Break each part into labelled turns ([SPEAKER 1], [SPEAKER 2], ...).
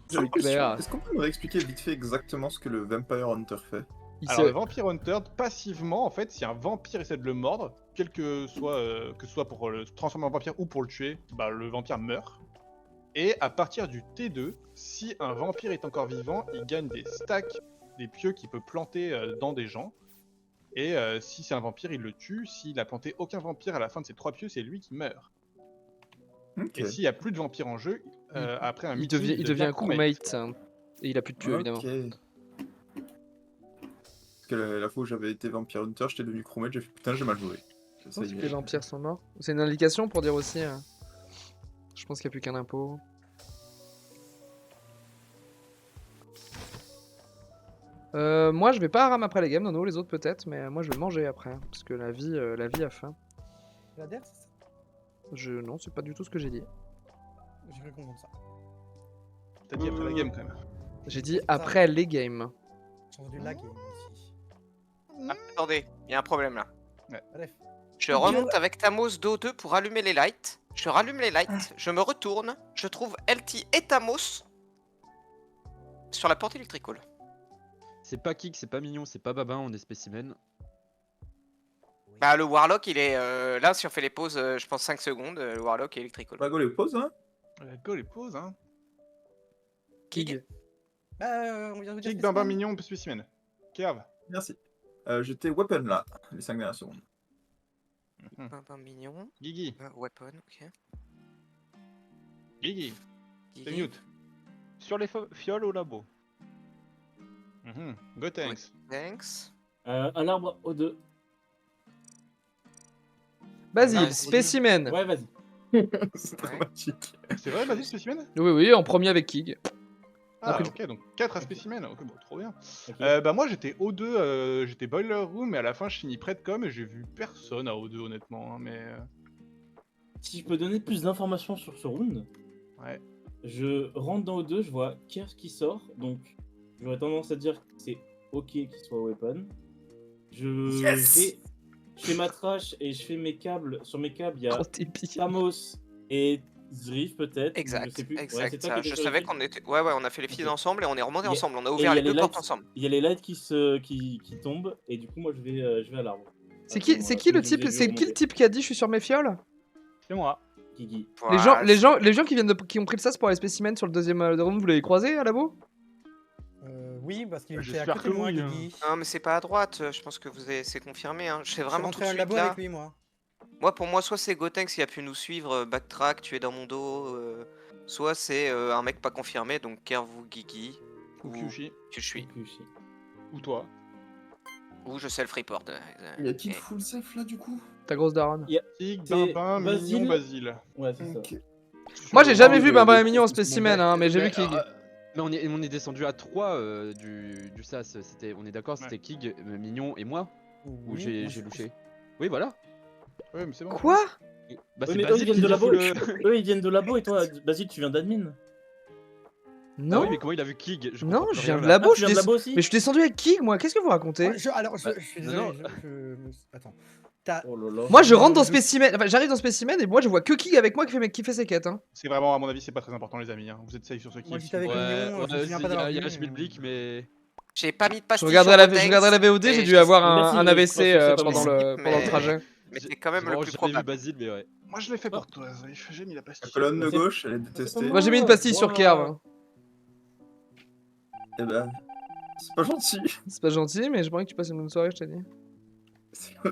[SPEAKER 1] J'avais une question.
[SPEAKER 2] clair.
[SPEAKER 1] Est-ce qu'on peut me réexpliquer vite fait exactement ce que le Vampire Hunter fait?
[SPEAKER 3] Alors le Vampire Hunter, passivement, en fait, si un vampire essaie de le mordre, que ce soit pour le transformer en vampire ou pour le tuer, bah, le vampire meurt. Et à partir du T2, si un vampire est encore vivant, il gagne des stacks, des pieux qu'il peut planter dans des gens. Et si c'est un vampire, il le tue. S'il a planté aucun vampire à la fin de ses 3 pieux, c'est lui qui meurt.
[SPEAKER 1] Ok.
[SPEAKER 3] Et s'il n'y a plus de vampires en jeu, après un
[SPEAKER 2] Il
[SPEAKER 3] meeting,
[SPEAKER 2] devient un crewmate. Et il a plus de pieux, évidemment.
[SPEAKER 1] Ok. Parce que la fois où j'avais été Vampire Hunter, j'étais devenu crewmate, j'ai fait putain, j'ai mal joué.
[SPEAKER 2] Je pense que les vampires sont morts. C'est une indication pour dire aussi. Je pense qu'il n'y a plus qu'un impôt. Moi je vais pas ram après les games, Nono, les autres peut-être, mais moi je vais manger après, parce que la vie a faim.
[SPEAKER 4] La DER, c'est ça?
[SPEAKER 2] Non, c'est pas du tout ce que j'ai dit.
[SPEAKER 4] J'ai cru comprendre ça.
[SPEAKER 3] T'as dit après la game quand même.
[SPEAKER 2] J'ai dit après les games.
[SPEAKER 4] J'ai entendu la game aussi.
[SPEAKER 5] Ah, attendez, il y a un problème là.
[SPEAKER 4] Bref.
[SPEAKER 5] Je remonte avec Tamos d'O2 pour allumer les lights. Je rallume les lights, je me retourne, je trouve LT et Tamos sur la porte électricale.
[SPEAKER 6] C'est pas Kik, c'est pas Mignon, c'est pas Babin, on est spécimen.
[SPEAKER 5] Bah le Warlock il est là si on fait les pauses je pense 5 secondes, le Warlock est électrical.
[SPEAKER 1] Bah go les pauses hein.
[SPEAKER 3] Go les pauses hein.
[SPEAKER 2] Kig.
[SPEAKER 4] Bah on vient de vous dire.
[SPEAKER 3] Kik, Bambin, Mignon, spécimen. Kerv.
[SPEAKER 1] Merci. J'étais weapon là, les 5 dernières secondes.
[SPEAKER 5] Bambin mignon.
[SPEAKER 3] Guigui.
[SPEAKER 5] Weapon, ok.
[SPEAKER 3] Guigui.
[SPEAKER 5] Guigui.
[SPEAKER 3] T'es mute.
[SPEAKER 6] Sur les fioles au labo.
[SPEAKER 3] Go thanks.
[SPEAKER 5] Thanks.
[SPEAKER 7] Un arbre O2.
[SPEAKER 2] Basile, spécimen.
[SPEAKER 7] Ouais, vas-y.
[SPEAKER 1] C'est dramatique.
[SPEAKER 3] C'est vrai, vas-y, spécimen?
[SPEAKER 2] Oui, oui, en premier avec Kig.
[SPEAKER 3] Ah,
[SPEAKER 2] Après-
[SPEAKER 3] ok, donc 4 à spécimen. Ok, bon, trop bien.
[SPEAKER 7] Ok.
[SPEAKER 3] Bah, moi j'étais O2, j'étais Boiler Room, mais à la fin je finis près de com et j'ai vu personne à O2, honnêtement. Hein, mais.
[SPEAKER 7] Si je peux donner plus d'informations sur ce round,
[SPEAKER 3] Ouais.
[SPEAKER 7] je rentre dans O2, je vois Kerr qui sort, donc j'aurais tendance à dire que c'est ok qu'il soit weapon. Je vais chez ma trash et je fais mes câbles. Sur mes câbles, il y a
[SPEAKER 2] Gros tépi.
[SPEAKER 7] Samos et Zriff peut-être.
[SPEAKER 5] Exact,
[SPEAKER 7] je sais plus. Ouais,
[SPEAKER 5] exact.
[SPEAKER 7] c'est toi
[SPEAKER 5] Ça,
[SPEAKER 7] qui étais
[SPEAKER 5] je
[SPEAKER 7] sur
[SPEAKER 5] savais
[SPEAKER 7] les
[SPEAKER 5] qu'on était. Ouais, on a fait les fils
[SPEAKER 7] Ok.
[SPEAKER 5] ensemble et on est remonté
[SPEAKER 7] Et-
[SPEAKER 5] ensemble. On a
[SPEAKER 7] et
[SPEAKER 5] ouvert
[SPEAKER 7] il y
[SPEAKER 5] les
[SPEAKER 7] a
[SPEAKER 5] deux
[SPEAKER 7] les
[SPEAKER 5] portes
[SPEAKER 7] lights-
[SPEAKER 5] ensemble.
[SPEAKER 7] Il y a les lights qui tombent et du coup moi je vais à l'arbre.
[SPEAKER 2] C'est qui le type, c'est qui le type qui a dit je suis sur mes fioles?
[SPEAKER 3] C'est moi.
[SPEAKER 7] Guigui.
[SPEAKER 5] Voilà,
[SPEAKER 2] Les gens qui ont pris le sas pour les spécimens sur le deuxième round, vous l'avez croisé à labo?
[SPEAKER 4] Oui, parce qu'il était à
[SPEAKER 3] J'espère
[SPEAKER 4] côté de
[SPEAKER 3] que
[SPEAKER 4] moi,
[SPEAKER 3] oui, hein.
[SPEAKER 4] Guigui.
[SPEAKER 5] Non, mais c'est pas à droite. Je pense que c'est confirmé. Hein. Je fais
[SPEAKER 4] Je suis
[SPEAKER 5] vraiment tout
[SPEAKER 4] rentré
[SPEAKER 5] de
[SPEAKER 4] à un
[SPEAKER 5] suite
[SPEAKER 4] labo
[SPEAKER 5] là.
[SPEAKER 4] avec lui, moi.
[SPEAKER 5] Moi, pour moi, soit c'est Gotenks qui a pu nous suivre, backtrack, tuer dans mon dos, soit c'est un mec pas confirmé, donc Kerv ou Guigui,
[SPEAKER 3] Ou Kyushi.
[SPEAKER 5] Kyushui,
[SPEAKER 3] Ou toi.
[SPEAKER 5] ou je sais le Freeport.
[SPEAKER 1] Il y a qui de full safe là du coup?
[SPEAKER 2] Ta grosse daronne.
[SPEAKER 3] Kik,
[SPEAKER 7] C'est
[SPEAKER 3] Bambin,
[SPEAKER 7] Basile.
[SPEAKER 3] Mignon, Basile.
[SPEAKER 7] Ouais, c'est ça.
[SPEAKER 1] Ok.
[SPEAKER 2] Moi j'ai jamais
[SPEAKER 1] Oh,
[SPEAKER 2] vu
[SPEAKER 1] le-
[SPEAKER 2] Bambin
[SPEAKER 1] le
[SPEAKER 2] et Mignon en
[SPEAKER 1] fils de mon
[SPEAKER 2] spécimen,
[SPEAKER 1] mec.
[SPEAKER 2] hein, mais j'ai vu Kig.
[SPEAKER 6] Mais on est descendu à 3 du SAS, on est d'accord, c'était Kig, Mignon et moi où
[SPEAKER 4] Oui,
[SPEAKER 6] j'ai
[SPEAKER 4] moi, je-
[SPEAKER 6] louché. Oui, voilà.
[SPEAKER 3] Ouais, mais c'est bon.
[SPEAKER 2] Quoi?
[SPEAKER 6] Bah,
[SPEAKER 7] Ouais,
[SPEAKER 6] c'est
[SPEAKER 7] mais eux ils
[SPEAKER 6] Basile
[SPEAKER 7] viennent
[SPEAKER 6] qui
[SPEAKER 7] de
[SPEAKER 6] dit
[SPEAKER 7] labo.
[SPEAKER 6] full,
[SPEAKER 7] Eux ils viennent de labo et toi, Basile, tu viens d'admin.
[SPEAKER 6] Ah
[SPEAKER 2] Non,
[SPEAKER 6] oui, mais comment il a vu Kig?
[SPEAKER 2] non,
[SPEAKER 6] comprends
[SPEAKER 2] je
[SPEAKER 6] plus
[SPEAKER 2] viens
[SPEAKER 6] rien,
[SPEAKER 2] de
[SPEAKER 6] là.
[SPEAKER 2] labo,
[SPEAKER 7] tu viens de labo aussi.
[SPEAKER 2] mais je suis descendu avec Kig, moi, qu'est-ce que vous racontez?
[SPEAKER 4] Alors,
[SPEAKER 6] Bah,
[SPEAKER 4] je suis
[SPEAKER 6] non,
[SPEAKER 4] désolé. Attends.
[SPEAKER 7] Oh là là.
[SPEAKER 2] Moi je rentre dans spécimen, enfin j'arrive dans spécimen et moi je vois que Kig avec moi qui fait ses quêtes. Hein.
[SPEAKER 3] C'est vraiment, à mon avis, c'est pas très important, les amis. Hein. Vous êtes safe sur ce
[SPEAKER 4] Moi,
[SPEAKER 3] kill.
[SPEAKER 4] j'étais avec
[SPEAKER 6] Ouais,
[SPEAKER 4] Mignon, je me souviens pas d'avoir
[SPEAKER 6] il y a
[SPEAKER 4] vu,
[SPEAKER 6] Schmidblick, mais.
[SPEAKER 5] J'ai pas mis de
[SPEAKER 2] Je
[SPEAKER 5] pastille
[SPEAKER 2] regarderai
[SPEAKER 5] sur
[SPEAKER 2] la,
[SPEAKER 5] Gotenks,
[SPEAKER 2] je regarderai la VOD,
[SPEAKER 5] et
[SPEAKER 2] j'ai dû
[SPEAKER 5] je-
[SPEAKER 2] avoir
[SPEAKER 7] Merci,
[SPEAKER 2] un
[SPEAKER 7] je
[SPEAKER 2] AVC
[SPEAKER 7] pense que c'est pas
[SPEAKER 2] pendant
[SPEAKER 7] moi.
[SPEAKER 2] le trajet.
[SPEAKER 5] Mais c'est quand même le
[SPEAKER 6] J'ai
[SPEAKER 5] plus
[SPEAKER 6] jamais vu
[SPEAKER 5] probable.
[SPEAKER 6] Basile, mais ouais.
[SPEAKER 3] Moi, je l'ai fait pour toi, Zrif. J'ai mis la
[SPEAKER 1] La
[SPEAKER 3] pastille.
[SPEAKER 1] colonne de
[SPEAKER 7] C'est-
[SPEAKER 1] gauche, elle est détestée.
[SPEAKER 7] pas
[SPEAKER 2] Moi j'ai mis une pastille sur
[SPEAKER 7] Wow.
[SPEAKER 2] Kerv. Hein.
[SPEAKER 1] Eh ben, c'est pas gentil.
[SPEAKER 2] C'est pas gentil, mais j'ai pas envie que tu passes une bonne soirée, je t'ai dit.
[SPEAKER 1] C'est vrai.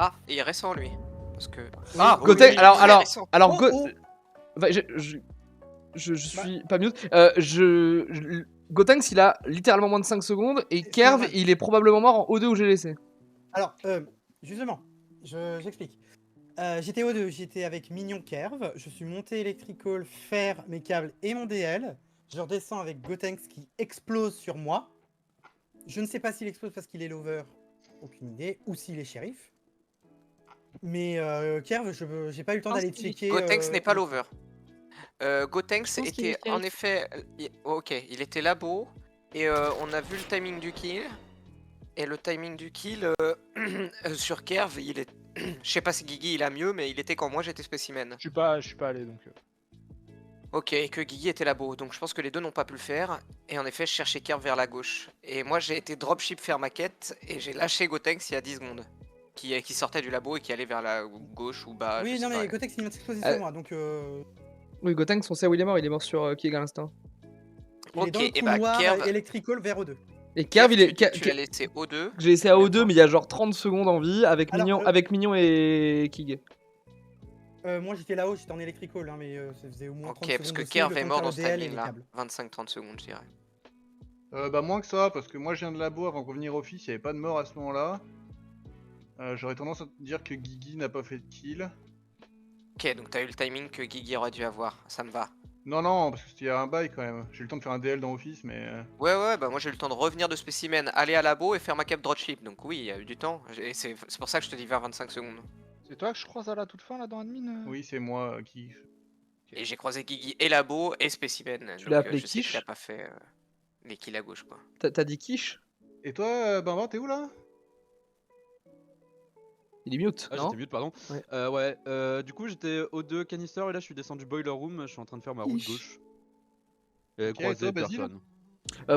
[SPEAKER 5] Ah, il est récent lui. Parce que.
[SPEAKER 2] Ah,
[SPEAKER 5] oui,
[SPEAKER 2] Gotenks,
[SPEAKER 5] oui,
[SPEAKER 2] alors,
[SPEAKER 5] très récent.
[SPEAKER 2] alors,
[SPEAKER 4] Oh, oh.
[SPEAKER 2] Bah, je suis pas mute. Gotenks, il a littéralement moins de 5 secondes et
[SPEAKER 4] C'est
[SPEAKER 2] Kerv,
[SPEAKER 4] normal.
[SPEAKER 2] il est probablement mort en O2 où j'ai laissé.
[SPEAKER 4] Alors, justement, j'explique. J'étais au 2, j'étais avec Mignon Kerv, je suis monté Electrical, faire mes câbles et mon DL. Je redescends avec Gotenks qui explose sur moi. Je ne sais pas s'il explose parce qu'il est lover, aucune idée, ou s'il est shérif. Mais Kerv, j'ai pas eu le temps d'aller checker.
[SPEAKER 5] Gotenks n'est pas l'over. Gotenks
[SPEAKER 8] Je pense qu'il
[SPEAKER 5] était
[SPEAKER 8] est
[SPEAKER 5] en
[SPEAKER 8] shérif.
[SPEAKER 5] effet. Ok, il était labo. Et on a vu le timing du kill. Et le timing du kill sur Kerv, il est. Je sais pas si Guigui il a mieux, mais il était quand moi j'étais spécimen.
[SPEAKER 9] Je suis pas allé donc.
[SPEAKER 5] Ok, et que Guigui était labo. Donc je pense que les deux n'ont pas pu le faire. Et en effet, je cherchais Kerv vers la gauche. Et moi j'ai été dropship faire ma quête. Et j'ai lâché Gotenks il y a 10 secondes. Qui sortait du labo et qui allait vers la gauche ou bas. je
[SPEAKER 4] Oui,
[SPEAKER 5] sais
[SPEAKER 4] non,
[SPEAKER 5] pas.
[SPEAKER 4] mais Gotenks il m'a explosé
[SPEAKER 2] Euh,
[SPEAKER 4] sur moi, donc
[SPEAKER 2] Oui, Gotenks, on sait où il est mort sur Kieg à l'instant.
[SPEAKER 4] il est dans le
[SPEAKER 5] Ok, et bah
[SPEAKER 4] couloir
[SPEAKER 5] Kerv.
[SPEAKER 4] Electrical vers O2.
[SPEAKER 2] Et Kerv, il est.
[SPEAKER 5] Tu l'as laissé O2.
[SPEAKER 2] J'ai laissé à O2, mais il y a genre 30 secondes en vie avec
[SPEAKER 4] Alors,
[SPEAKER 2] Mignon, avec Mignon et Kig.
[SPEAKER 4] Moi j'étais là-haut, j'étais en Electrical, hein, mais ça faisait au moins 30
[SPEAKER 5] Ok,
[SPEAKER 4] secondes.
[SPEAKER 5] parce que
[SPEAKER 4] aussi,
[SPEAKER 5] Kerv
[SPEAKER 4] le
[SPEAKER 5] est
[SPEAKER 4] temps de
[SPEAKER 5] mort
[SPEAKER 4] faire
[SPEAKER 5] dans
[SPEAKER 4] le
[SPEAKER 5] ce
[SPEAKER 4] DL et les
[SPEAKER 5] timing là.
[SPEAKER 4] câbles.
[SPEAKER 5] 25-30 secondes, je dirais.
[SPEAKER 3] Bah moins que ça, parce que moi je viens de labo avant de revenir office, il n'y avait pas de mort à ce moment-là. J'aurais tendance à te dire que Guigui n'a pas fait de kill.
[SPEAKER 5] Ok, donc t'as eu le timing que Guigui aurait dû avoir, ça me va.
[SPEAKER 3] Non, non, parce qu'il y a un bail quand même. J'ai eu le temps de faire un DL dans office, mais...
[SPEAKER 5] Ouais, bah moi j'ai eu le temps de revenir de spécimen, aller à labo et faire ma cap dropship, donc oui, il y a eu du temps. Et c'est pour ça que je te dis vers 25 secondes.
[SPEAKER 9] C'est toi que je croise à la toute fin là dans admin
[SPEAKER 3] Oui, c'est moi qui...
[SPEAKER 5] Et j'ai croisé Guigui et labo et spécimen.
[SPEAKER 2] Tu
[SPEAKER 5] donc,
[SPEAKER 2] l'as appelé
[SPEAKER 5] je sais qu'il
[SPEAKER 2] Quiche
[SPEAKER 5] a pas fait les kills à gauche quoi.
[SPEAKER 2] T'as dit Quiche?
[SPEAKER 3] Et toi, Benva, t'es où là?
[SPEAKER 2] Il est mute,
[SPEAKER 6] Ah,
[SPEAKER 2] non?
[SPEAKER 6] j'étais mute, pardon.
[SPEAKER 2] Ouais.
[SPEAKER 6] Du coup, j'étais au 2 canister et là, je suis descendu boiler room. Je suis en train de faire ma route gauche. Et
[SPEAKER 3] Ok,
[SPEAKER 6] croisé
[SPEAKER 3] toi, Basile
[SPEAKER 6] personne.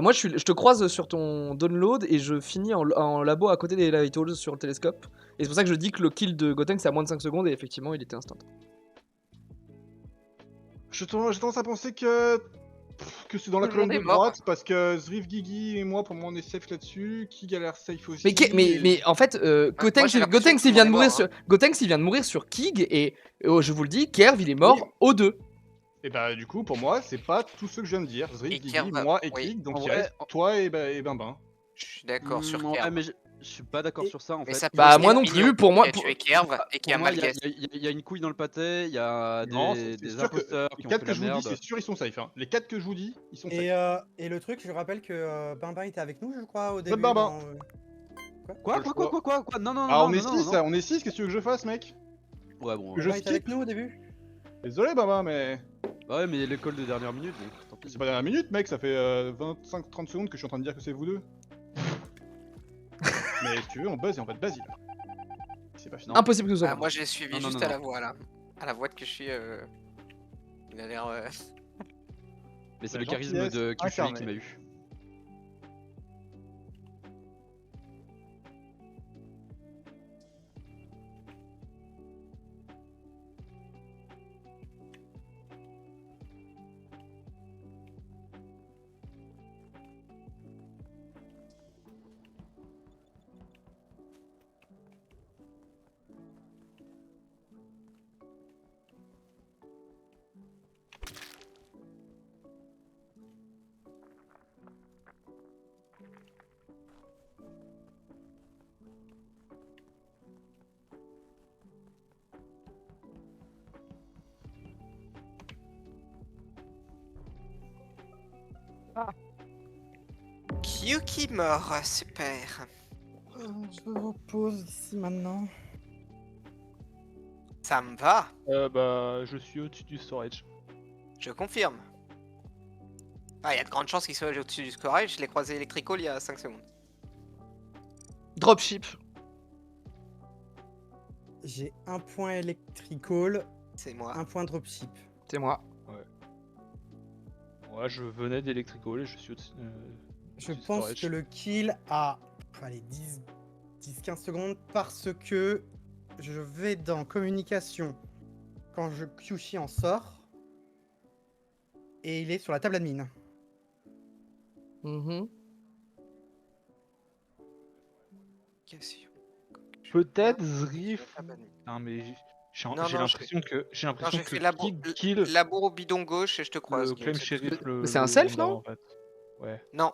[SPEAKER 2] Moi, je te croise sur ton download et je finis en labo à côté des light holes sur le télescope. Et c'est pour ça que je dis que le kill de Gotenks c'est à moins de 5 secondes et effectivement, il était instant.
[SPEAKER 3] J'ai tendance à penser que c'est dans la
[SPEAKER 5] Tout le monde
[SPEAKER 3] colonne de
[SPEAKER 5] est mort.
[SPEAKER 3] droite, parce que Zriv, Guigui et moi, pour moi, on est safe là-dessus. Kig a l'air safe aussi.
[SPEAKER 2] Mais en fait, Gotenks,
[SPEAKER 5] j'ai l'impression
[SPEAKER 2] Gotenks,
[SPEAKER 5] que
[SPEAKER 2] il vient
[SPEAKER 5] tout
[SPEAKER 2] de
[SPEAKER 5] le monde
[SPEAKER 2] mourir
[SPEAKER 5] est
[SPEAKER 2] sur
[SPEAKER 5] mort,
[SPEAKER 2] Gotenks, il vient de mourir sur Kig et je vous le dis, Kerv, il est mort
[SPEAKER 3] Oui.
[SPEAKER 2] au 2.
[SPEAKER 3] Et bah du coup, pour moi, c'est pas tout ce que je viens de dire. Zriv,
[SPEAKER 5] Et
[SPEAKER 3] Guigui,
[SPEAKER 5] Kerv,
[SPEAKER 3] moi et
[SPEAKER 5] oui.
[SPEAKER 3] Kig, donc
[SPEAKER 6] En
[SPEAKER 3] il
[SPEAKER 6] vrai,
[SPEAKER 3] reste toi et Bimba.
[SPEAKER 5] Je suis d'accord sur
[SPEAKER 6] Ouais,
[SPEAKER 5] Kerv.
[SPEAKER 6] mais je suis pas d'accord
[SPEAKER 4] Et-
[SPEAKER 6] sur ça en
[SPEAKER 5] Mais
[SPEAKER 6] fait.
[SPEAKER 5] ça peut
[SPEAKER 2] Bah,
[SPEAKER 5] aussi
[SPEAKER 2] moi
[SPEAKER 5] être
[SPEAKER 2] non
[SPEAKER 5] Mignon
[SPEAKER 2] plus, pour moi.
[SPEAKER 5] qui a tué Kerv et qui
[SPEAKER 6] Pour
[SPEAKER 5] a
[SPEAKER 6] moi,
[SPEAKER 5] mal guess.
[SPEAKER 6] il y a une couille dans le pâté, il y a
[SPEAKER 3] Non,
[SPEAKER 6] des
[SPEAKER 3] c'est sûr que
[SPEAKER 6] imposteurs
[SPEAKER 3] les
[SPEAKER 6] qui ont
[SPEAKER 3] 4
[SPEAKER 6] fait
[SPEAKER 3] que
[SPEAKER 6] la
[SPEAKER 3] je vous dis,
[SPEAKER 6] merde.
[SPEAKER 3] c'est sûr, ils sont safe. Hein. Les 4 que je vous dis, ils sont safe.
[SPEAKER 4] Et le truc, je rappelle que Bimba était avec nous, je crois, au début.
[SPEAKER 3] Bimba.
[SPEAKER 6] Quoi
[SPEAKER 3] Pas le choix.
[SPEAKER 6] Quoi Non, non,
[SPEAKER 3] Ah,
[SPEAKER 6] non,
[SPEAKER 3] on est
[SPEAKER 6] non,
[SPEAKER 3] 6,
[SPEAKER 6] non.
[SPEAKER 3] on est 6, qu'est-ce que tu veux que je fasse, mec?
[SPEAKER 6] Ouais, bon.
[SPEAKER 3] Je
[SPEAKER 4] Bimba était avec
[SPEAKER 3] skip.
[SPEAKER 4] nous au début.
[SPEAKER 3] Désolé, Bimba, mais
[SPEAKER 6] Bah ouais, mais l'école de dernière minute, donc tant pis.
[SPEAKER 3] c'est pas dernière minute, mec, ça fait 25-30 secondes que je suis en train de dire que c'est vous deux. Mais si tu veux, on buzz et on va te Basile. C'est pas fini.
[SPEAKER 2] Impossible que ce soit.
[SPEAKER 5] Ah, moi j'ai suivi
[SPEAKER 6] Non, non,
[SPEAKER 5] juste
[SPEAKER 6] non,
[SPEAKER 5] à la voix là. À la voix que je suis. Il a l'air.
[SPEAKER 6] Mais c'est
[SPEAKER 3] La
[SPEAKER 6] le charisme
[SPEAKER 3] gentillesse
[SPEAKER 6] de Kyushui
[SPEAKER 3] incarnée.
[SPEAKER 6] qui m'a eu.
[SPEAKER 5] Kyuki mort, super.
[SPEAKER 4] Je me repose ici maintenant.
[SPEAKER 5] Ça me va,
[SPEAKER 9] Bah, je suis au-dessus du storage.
[SPEAKER 5] je confirme. Ah, il y a de grandes chances qu'il soit au-dessus du storage, je l'ai croisé Electrical il y a 5 secondes.
[SPEAKER 2] Dropship.
[SPEAKER 4] J'ai un point electrical,
[SPEAKER 5] C'est moi.
[SPEAKER 4] un point dropship.
[SPEAKER 2] C'est moi.
[SPEAKER 9] Ouais, je venais d'Electrical et je suis au-dessus.
[SPEAKER 4] Je
[SPEAKER 9] du
[SPEAKER 4] pense
[SPEAKER 9] storage.
[SPEAKER 4] que le kill a allez, 10-15 secondes parce que je vais dans communication quand Kyushi en sort et il est sur la table admin.
[SPEAKER 2] Mhm.
[SPEAKER 5] Question.
[SPEAKER 9] Peut-être Zrif.
[SPEAKER 5] Ah bah, non.
[SPEAKER 9] Non mais j'ai
[SPEAKER 5] Non,
[SPEAKER 9] j'ai
[SPEAKER 5] non,
[SPEAKER 9] l'impression que
[SPEAKER 5] Non, j'ai
[SPEAKER 9] que
[SPEAKER 5] fait labo,
[SPEAKER 9] Kig kill
[SPEAKER 5] labo au bidon gauche et je te croise.
[SPEAKER 9] le
[SPEAKER 5] Guillaume,
[SPEAKER 9] claim
[SPEAKER 5] c'est tout.
[SPEAKER 9] shérif le.
[SPEAKER 2] Mais c'est un
[SPEAKER 9] le
[SPEAKER 2] self,
[SPEAKER 9] round
[SPEAKER 2] non
[SPEAKER 9] d'avant, en fait. Ouais.
[SPEAKER 5] Non.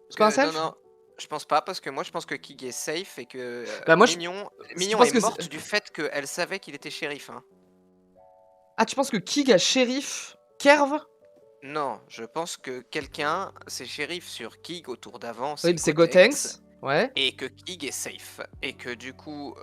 [SPEAKER 2] C'est pas un
[SPEAKER 5] Parce que-
[SPEAKER 2] self?
[SPEAKER 5] Non, je pense pas parce que moi je pense que Kig est safe et que
[SPEAKER 2] Bah, moi, je-
[SPEAKER 5] Mignon
[SPEAKER 2] penses
[SPEAKER 5] est
[SPEAKER 2] que
[SPEAKER 5] morte
[SPEAKER 2] c'est-
[SPEAKER 5] du fait qu'elle savait qu'il était shérif. Hein.
[SPEAKER 2] Ah, tu penses que Kig a shérif Kerv?
[SPEAKER 5] Non, je pense que quelqu'un c'est shérif sur Kig au tour d'avant.
[SPEAKER 2] Oui, mais c'est Gotenks. Ouais.
[SPEAKER 5] Et que Kig est safe. Et que du coup,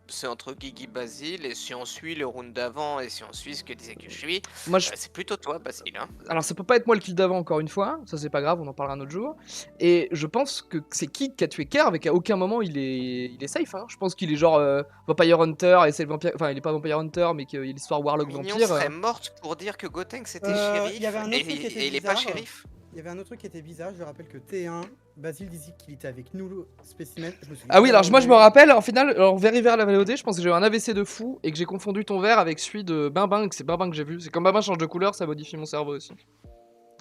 [SPEAKER 5] c'est entre Gigi Basile. Et si on suit le round d'avant et si on suit ce que disait que je suis,
[SPEAKER 2] Moi, je
[SPEAKER 5] c'est plutôt toi, Basile. Hein.
[SPEAKER 2] Alors ça peut pas être moi le kill d'avant encore une fois, ça c'est pas grave, on en parlera un autre jour. Et je pense que c'est Kig qui a tué Kerv et qu'à aucun moment il est safe. Hein. Je pense qu'il est genre Vampire Hunter et c'est le vampire, enfin il est pas Vampire Hunter mais qu'il est l'histoire Warlock
[SPEAKER 5] Mignon
[SPEAKER 2] Vampire.
[SPEAKER 5] serait morte pour dire que Gotenks était shérif.
[SPEAKER 4] il y avait un autre truc qui était
[SPEAKER 5] et il est pas
[SPEAKER 4] bizarre.
[SPEAKER 5] shérif.
[SPEAKER 4] Il y avait un autre truc qui était bizarre, je rappelle que T1, Basile disait qu'il était avec nous, le spécimen. Je me souviens
[SPEAKER 2] Ah oui,
[SPEAKER 4] pas
[SPEAKER 2] alors moi je me
[SPEAKER 4] du-
[SPEAKER 2] rappelle, en final, alors vers la VOD, je pense que j'ai eu un AVC de fou et que j'ai confondu ton verre avec celui de Bimbin et que c'est Bimbin que j'ai vu. C'est comme Bimbin change de couleur, ça modifie mon cerveau aussi.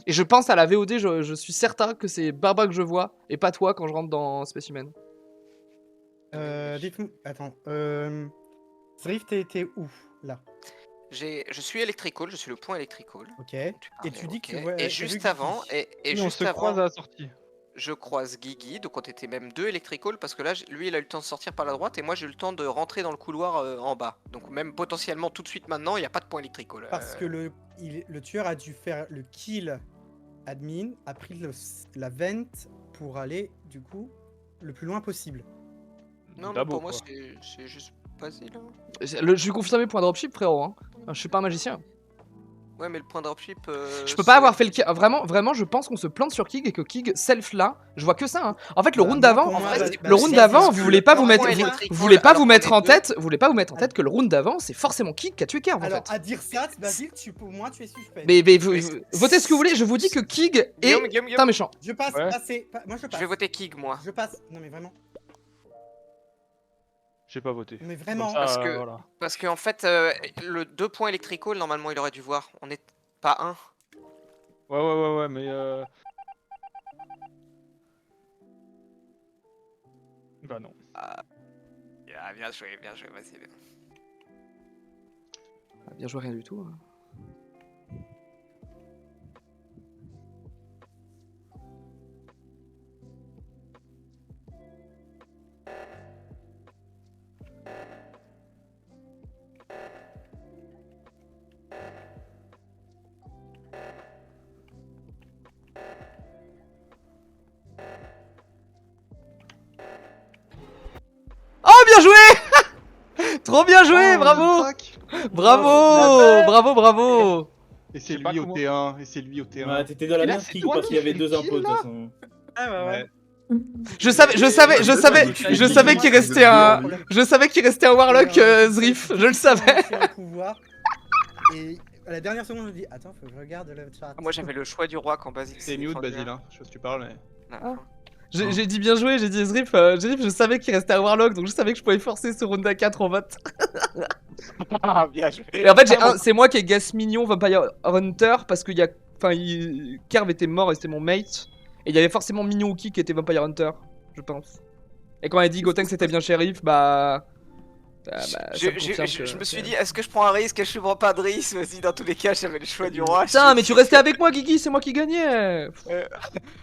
[SPEAKER 2] Et je pense à la VOD, je suis certain que c'est Bimbin que je vois et pas toi quand je rentre dans Specimen.
[SPEAKER 4] Dites-moi, attends, Zrift, t'es où, là?
[SPEAKER 5] Je suis Electrical, je suis le point Electrical.
[SPEAKER 4] Ok.
[SPEAKER 5] Et
[SPEAKER 4] Et tu dis que tu
[SPEAKER 5] ok.
[SPEAKER 4] vois-
[SPEAKER 5] Et
[SPEAKER 4] t'as vu
[SPEAKER 5] juste
[SPEAKER 4] Guigui.
[SPEAKER 5] avant, et
[SPEAKER 9] Oui, on
[SPEAKER 5] juste
[SPEAKER 9] se croise
[SPEAKER 5] avant,
[SPEAKER 9] à la sortie.
[SPEAKER 5] je croise Guigui, donc on était même deux Electrical parce que là, lui, il a eu le temps de sortir par la droite et moi, j'ai eu le temps de rentrer dans le couloir en bas. Donc même potentiellement tout de suite maintenant, il n'y a pas de point Electrical.
[SPEAKER 4] Parce que le tueur a dû faire le kill admin, a pris la vente pour aller, du coup, le plus loin possible.
[SPEAKER 5] Non, mais
[SPEAKER 9] D'abo,
[SPEAKER 5] pour moi,
[SPEAKER 9] quoi.
[SPEAKER 5] c'est juste Basile. Hein.
[SPEAKER 2] Je suis confirmé point dropship frérot, hein. Je suis pas un magicien.
[SPEAKER 5] Ouais, mais le point dropship.
[SPEAKER 2] Je peux pas avoir fait le kill. Vraiment, je pense qu'on se plante sur Kig et que Kig self là. Je vois que ça. Hein. En fait, le
[SPEAKER 4] Bah,
[SPEAKER 2] round
[SPEAKER 4] moi,
[SPEAKER 2] d'avant,
[SPEAKER 4] pour moi,
[SPEAKER 2] le round d'avant, vous voulez pas vous mettre, vous voulez pas vous mettre en
[SPEAKER 5] tête.
[SPEAKER 2] tête, vous voulez pas vous mettre en tête que le round d'avant, c'est forcément Kig qui a tué Kerv en
[SPEAKER 4] Alors,
[SPEAKER 2] fait.
[SPEAKER 4] à dire ça, Basile, pour moi, tu es suspect.
[SPEAKER 2] Mais votez ce que vous voulez. Je vous dis que Kig est
[SPEAKER 5] Guillaume.
[SPEAKER 2] un méchant.
[SPEAKER 4] Je passe,
[SPEAKER 9] Ouais.
[SPEAKER 4] moi je
[SPEAKER 5] Je
[SPEAKER 4] passe.
[SPEAKER 5] vais voter Kig, moi.
[SPEAKER 4] Je passe. Non, mais vraiment.
[SPEAKER 9] J'ai pas voté.
[SPEAKER 4] Mais
[SPEAKER 9] Comme
[SPEAKER 4] vraiment.
[SPEAKER 9] ça,
[SPEAKER 5] Parce que-
[SPEAKER 9] voilà.
[SPEAKER 5] Parce qu'en fait, le 2 points Electrical, normalement, il aurait dû voir. On est pas un.
[SPEAKER 9] Ouais, mais bah non.
[SPEAKER 5] Ah, bien joué, vas-y.
[SPEAKER 2] Bien joué, rien du tout. Hein. Oh, bien joué! Trop bien joué,
[SPEAKER 3] Oh,
[SPEAKER 2] bravo!
[SPEAKER 3] tac.
[SPEAKER 2] Bravo!
[SPEAKER 3] Et
[SPEAKER 9] Je
[SPEAKER 3] c'est
[SPEAKER 9] sais pas
[SPEAKER 3] lui au
[SPEAKER 9] comment-
[SPEAKER 3] T1, et c'est lui au T1.
[SPEAKER 7] Ouais, t'étais dans la
[SPEAKER 9] Et là,
[SPEAKER 7] merde,
[SPEAKER 9] c'est
[SPEAKER 7] Kig,
[SPEAKER 9] toi
[SPEAKER 7] parce
[SPEAKER 9] qui
[SPEAKER 7] qu'il y avait
[SPEAKER 9] fais
[SPEAKER 7] deux
[SPEAKER 9] le
[SPEAKER 7] impôts de
[SPEAKER 9] kill,
[SPEAKER 7] toute
[SPEAKER 9] là
[SPEAKER 7] façon.
[SPEAKER 4] Ah ouais.
[SPEAKER 2] Je savais qu'il restait un Warlock Zrif, je le savais.
[SPEAKER 4] Sur le pouvoir. Et à la dernière seconde, je me dis, attends, faut que je regarde le chat.
[SPEAKER 5] Moi, j'avais le choix du roi quand Basile.
[SPEAKER 3] C'est
[SPEAKER 5] s'est
[SPEAKER 3] mute,
[SPEAKER 5] défendu,
[SPEAKER 3] Basile, hein. Je sais pas si tu parles, mais.
[SPEAKER 5] Ah.
[SPEAKER 2] J'ai dit bien joué, j'ai dit Zrif, je savais qu'il restait un Warlock, donc je savais que je pouvais forcer ce round à 4 en vote.
[SPEAKER 5] Ah, bien joué.
[SPEAKER 2] Et en fait, c'est moi qui ai gas Mignon Vampire Hunter parce que Kerv était mort et c'était mon mate. Et il y avait forcément Mignon ou qui était Vampire Hunter, je pense. Et quand elle a dit Gotenks c'était bien shérif, bah.
[SPEAKER 5] Je me suis dit, est-ce que je prends un risque? Est-ce que je prends pas de risque? Vas-y, dans tous les cas, j'avais le choix du roi.
[SPEAKER 2] Putain, mais tu restais avec moi, Guigui, c'est moi qui gagnais.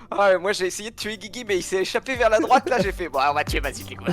[SPEAKER 5] Ah, ouais, moi j'ai essayé de tuer Guigui, mais il s'est échappé vers la droite. Là, j'ai fait, bon, on va tuer Basile, quoi.